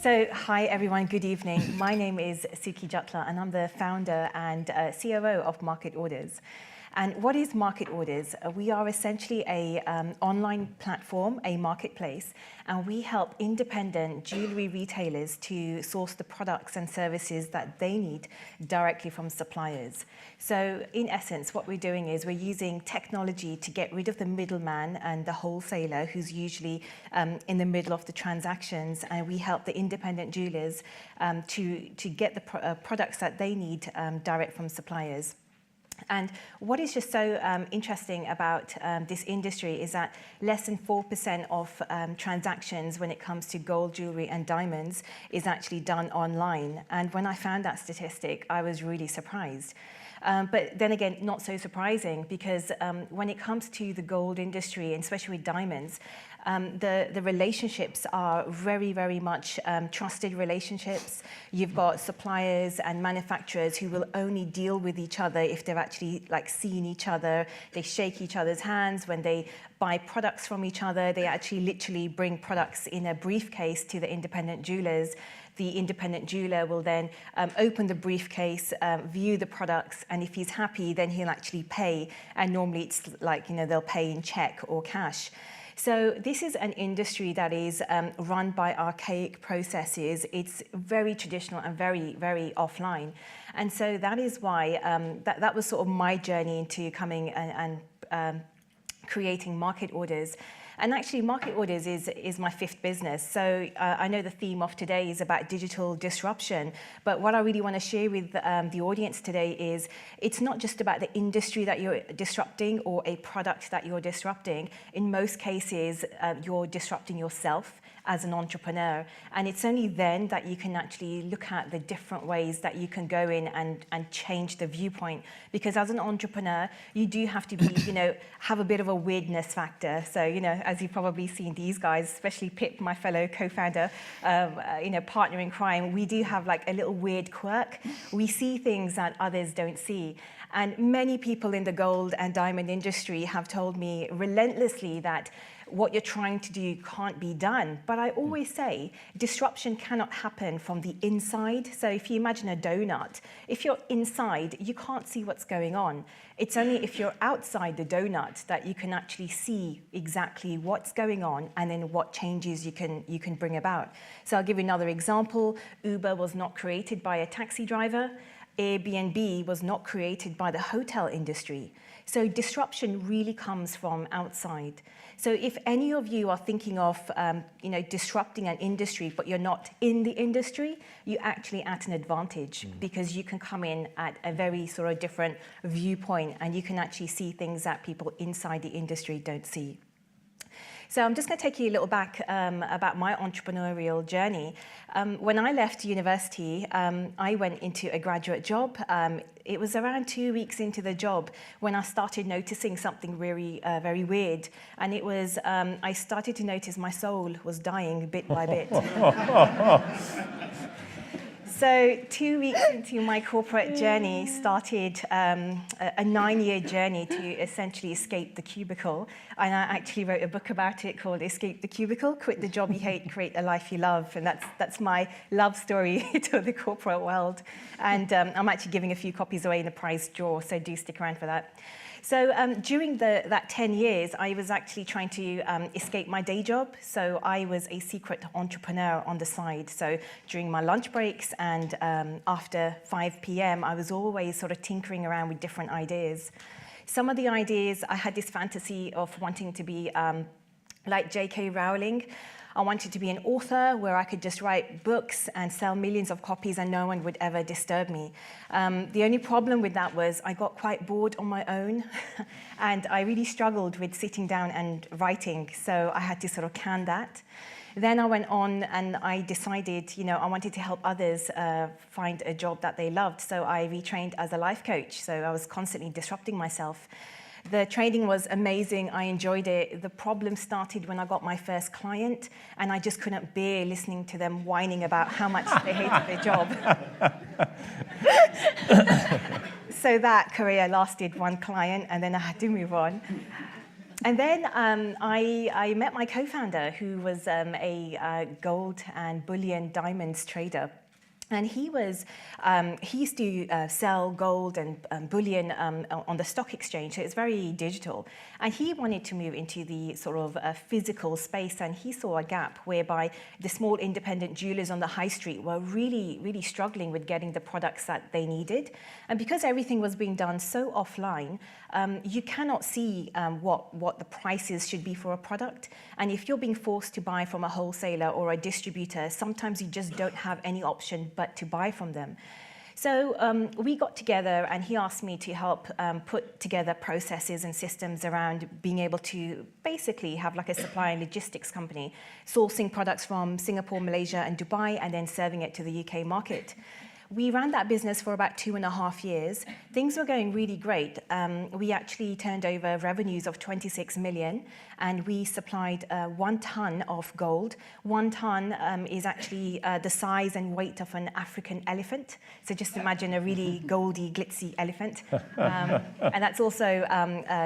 Hi everyone, good evening. My name is Sukhi Jutla and I'm the founder and COO of MarketOrders. And what is MarketOrders? We are essentially a online platform, a marketplace, and we help independent jewellery retailers to source the products and services that they need directly from suppliers. So in essence, what we're doing is we're using technology to get rid of the middleman and the wholesaler who's usually in the middle of the transactions, and we help the independent jewellers to get the products that they need direct from suppliers. And what is just so interesting about this industry is that less than 4% of transactions when it comes to gold jewelry and diamonds is actually done online. And when I found that statistic, I was really surprised. But then again, not so surprising, because when it comes to the gold industry, and especially with diamonds, the relationships are very, very much trusted relationships. You've got suppliers and manufacturers who will only deal with each other if they've actually seen each other. They shake each other's hands. When they buy products from each other, they actually literally bring products in a briefcase to the independent jewelers. The independent jeweler will then open the briefcase, view the products, and if he's happy, then he'll actually pay. And normally it's they'll pay in check or cash. So this is an industry that is run by archaic processes. It's very traditional and very, very offline. And so that is why that was sort of my journey into coming and creating MarketOrders. And actually, MarketOrders is my fifth business. So I know the theme of today is about digital disruption. But what I really want to share with the audience today is it's not just about the industry that you're disrupting or a product that you're disrupting. In most cases, you're disrupting yourself as an entrepreneur. And it's only then that you can actually look at the different ways that you can go in and change the viewpoint. Because as an entrepreneur, you do have to be, have a bit of a weirdness factor. So, as you've probably seen these guys, especially Pip, my fellow co-founder, partner in crime, we do have a little weird quirk. We see things that others don't see. And many people in the gold and diamond industry have told me relentlessly that what you're trying to do can't be done. But I always say disruption cannot happen from the inside. So if you imagine a donut, if you're inside, you can't see what's going on. It's only if you're outside the donut that you can actually see exactly what's going on and then what changes you can bring about. So I'll give you another example. Uber was not created by a taxi driver. Airbnb was not created by the hotel industry. So disruption really comes from outside. So if any of you are thinking of disrupting an industry, but you're not in the industry, you're actually at an advantage because you can come in at a very sort of different viewpoint and you can actually see things that people inside the industry don't see. So I'm just going to take you a little back about my entrepreneurial journey. When I left university, I went into a graduate job. It was around 2 weeks into the job when I started noticing something very, very weird. And it was, I started to notice my soul was dying bit by bit. So 2 weeks into my corporate journey started a 9-year journey to essentially escape the cubicle. And I actually wrote a book about it called Escape the Cubicle, Quit the Job You Hate, Create a Life You Love. And that's my love story to the corporate world. And I'm actually giving a few copies away in the prize draw, so do stick around for that. So during that 10 years, I was actually trying to escape my day job. So I was a secret entrepreneur on the side. So during my lunch breaks and after 5 p.m., I was always sort of tinkering around with different ideas. Some of the ideas, I had this fantasy of wanting to be like J.K. Rowling. I wanted to be an author where I could just write books and sell millions of copies and no one would ever disturb me. The only problem with that was I got quite bored on my own and I really struggled with sitting down and writing, so I had to sort of can that. Then I went on and I decided, I wanted to help others find a job that they loved, so I retrained as a life coach, so I was constantly disrupting myself. The training was amazing. I enjoyed it. The problem started when I got my first client, and I just couldn't bear listening to them whining about how much they hated their job. So that career lasted one client, and then I had to move on. And then I met my co-founder, who was a gold and bullion diamonds trader. And he used to sell gold and bullion on the stock exchange, so it's very digital. And he wanted to move into the sort of physical space, and he saw a gap whereby the small independent jewelers on the high street were really, really struggling with getting the products that they needed. And because everything was being done so offline, you cannot see what the prices should be for a product. And if you're being forced to buy from a wholesaler or a distributor, sometimes you just don't have any option but to buy from them. So we got together, and he asked me to help put together processes and systems around being able to basically have like a supply and logistics company, sourcing products from Singapore, Malaysia and Dubai, and then serving it to the UK market. We ran that business for about 2.5 years. Things were going really great. We actually turned over revenues of 26 million, and we supplied 1 ton of gold. 1 ton is actually the size and weight of an African elephant. So just imagine a really goldy, glitzy elephant. And that's also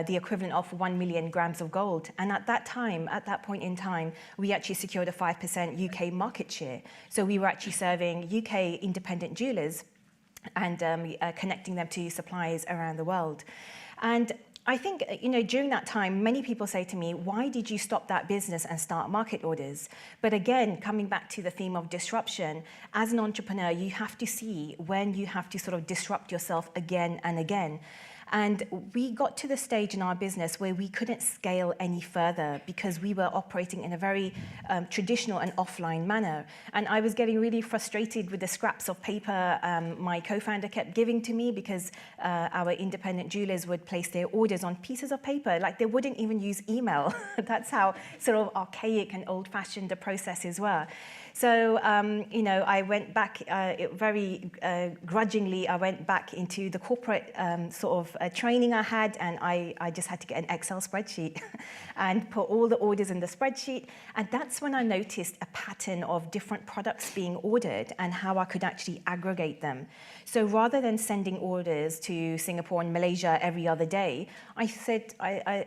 the equivalent of 1 million grams of gold. And at that point in time, we actually secured a 5% UK market share. So we were actually serving UK independent jewelers and connecting them to suppliers around the world. And I think, during that time, many people say to me, why did you stop that business and start MarketOrders? But again, coming back to the theme of disruption, as an entrepreneur, you have to see when you have to sort of disrupt yourself again and again. And we got to the stage in our business where we couldn't scale any further because we were operating in a very traditional and offline manner. And I was getting really frustrated with the scraps of paper my co-founder kept giving to me, because our independent jewelers would place their orders on pieces of paper, like they wouldn't even use email. That's how sort of archaic and old-fashioned the processes were. So, I went back very grudgingly. I went back into the corporate sort of training I had, and I just had to get an Excel spreadsheet and put all the orders in the spreadsheet. And that's when I noticed a pattern of different products being ordered and how I could actually aggregate them. So rather than sending orders to Singapore and Malaysia every other day, I said,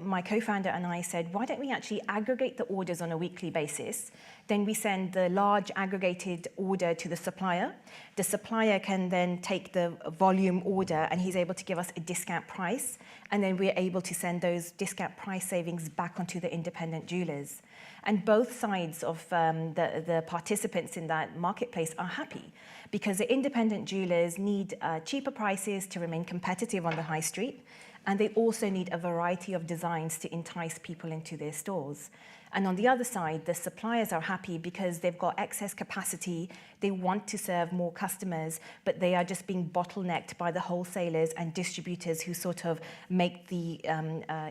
my co-founder and I said, why don't we actually aggregate the orders on a weekly basis? Then we send the large aggregated order to the supplier. The supplier can then take the volume order, and he's able to give us a discount price. And then we're able to send those discount price savings back onto the independent jewelers. And both sides of the participants in that marketplace are happy, because the independent jewelers need cheaper prices to remain competitive on the high street. And they also need a variety of designs to entice people into their stores. And on the other side, the suppliers are happy because they've got excess capacity. They want to serve more customers, but they are just being bottlenecked by the wholesalers and distributors who sort of make the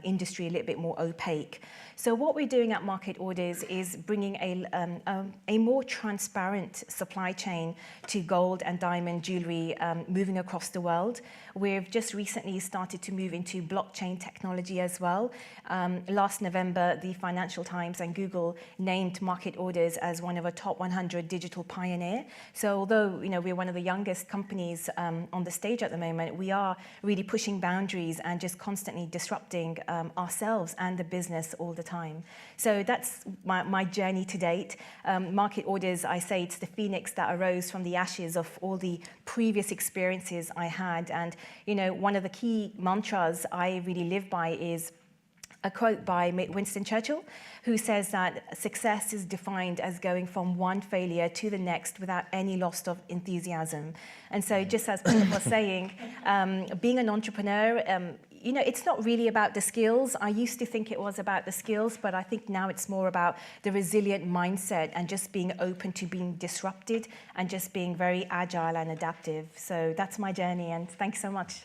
industry a little bit more opaque. So what we're doing at MarketOrders is bringing a more transparent supply chain to gold and diamond jewelry moving across the world. We've just recently started to move into blockchain technology as well. Last November, the Financial Times and Google named MarketOrders as one of a top 100 digital pioneer. So although we're one of the youngest companies on the stage at the moment, we are really pushing boundaries and just constantly disrupting ourselves and the business all the time. So that's my journey to date. MarketOrders, I say it's the phoenix that arose from the ashes of all the previous experiences I had. And one of the key mantras I really live by is a quote by Winston Churchill, who says that success is defined as going from one failure to the next without any loss of enthusiasm. And so just as Philip was saying, being an entrepreneur, it's not really about the skills. I used to think it was about the skills, but I think now it's more about the resilient mindset and just being open to being disrupted and just being very agile and adaptive. So that's my journey, and thanks so much.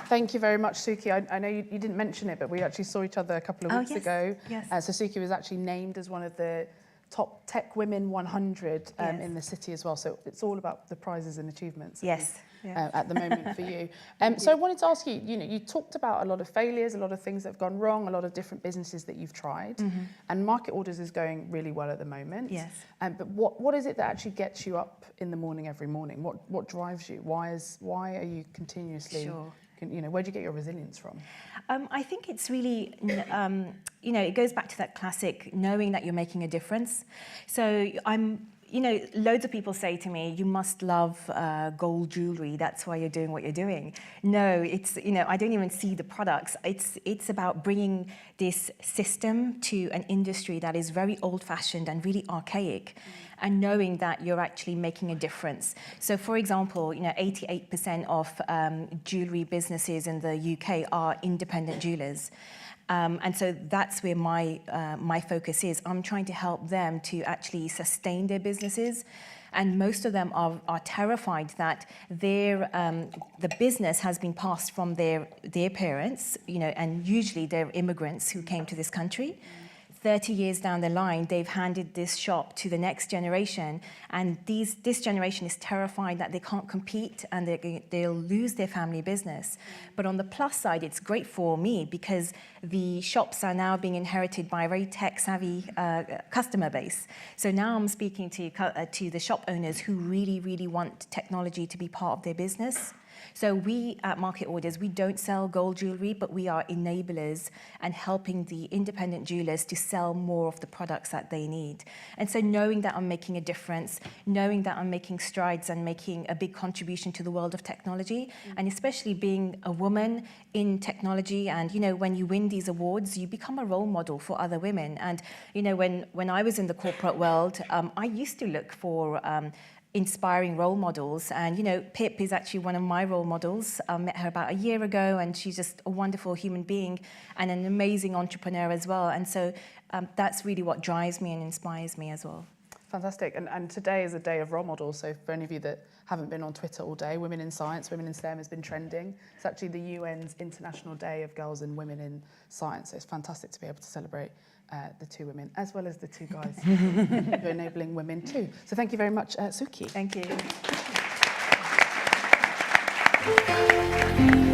Thank you very much, Sukhi. I know you didn't mention it, but we actually saw each other a couple of weeks ago. Yes. So Sukhi was actually named as one of the top tech women 100 Yes. in the city as well. So it's all about the prizes and achievements. Yes. At the moment for you. So I wanted to ask you, you talked about a lot of failures, a lot of things that have gone wrong, a lot of different businesses that you've tried, and MarketOrders is going really well at the moment. Yes. But what is it that actually gets you up in the morning every morning? What drives you? Why are you continuously, Sure. Where do you get your resilience from? I think it's really, it goes back to that classic knowing that you're making a difference. So loads of people say to me, you must love gold jewellery, that's why you're doing what you're doing. No, it's, I don't even see the products. It's about bringing this system to an industry that is very old-fashioned and really archaic, and knowing that you're actually making a difference. So for example, 88% of jewellery businesses in the UK are independent jewellers. And so that's where my focus is. I'm trying to help them to actually sustain their businesses. And most of them are terrified that the business has been passed from their parents, and usually they're immigrants who came to this country. 30 years down the line, they've handed this shop to the next generation, and this generation is terrified that they can't compete and they'll lose their family business. But on the plus side, it's great for me because the shops are now being inherited by a very tech-savvy customer base. So now I'm speaking to the shop owners who really, really want technology to be part of their business. So we at MarketOrders, we don't sell gold jewellery, but we are enablers and helping the independent jewellers to sell more of the products that they need. And so knowing that I'm making a difference, knowing that I'm making strides and making a big contribution to the world of technology, and especially being a woman in technology, and when you win these awards, you become a role model for other women. And when I was in the corporate world, I used to look for inspiring role models, and Pip is actually one of my role models. I met her about a year ago, and she's just a wonderful human being and an amazing entrepreneur as well. And so that's really what drives me and inspires me as well. Fantastic. And today is a day of role models. So for any of you that haven't been on Twitter all day, Women in Science, Women in STEM has been trending. It's actually the UN's International Day of Girls and Women in Science. So it's fantastic to be able to celebrate the two women, as well as the two guys who are enabling women too. So thank you very much, Sukhi. Thank you.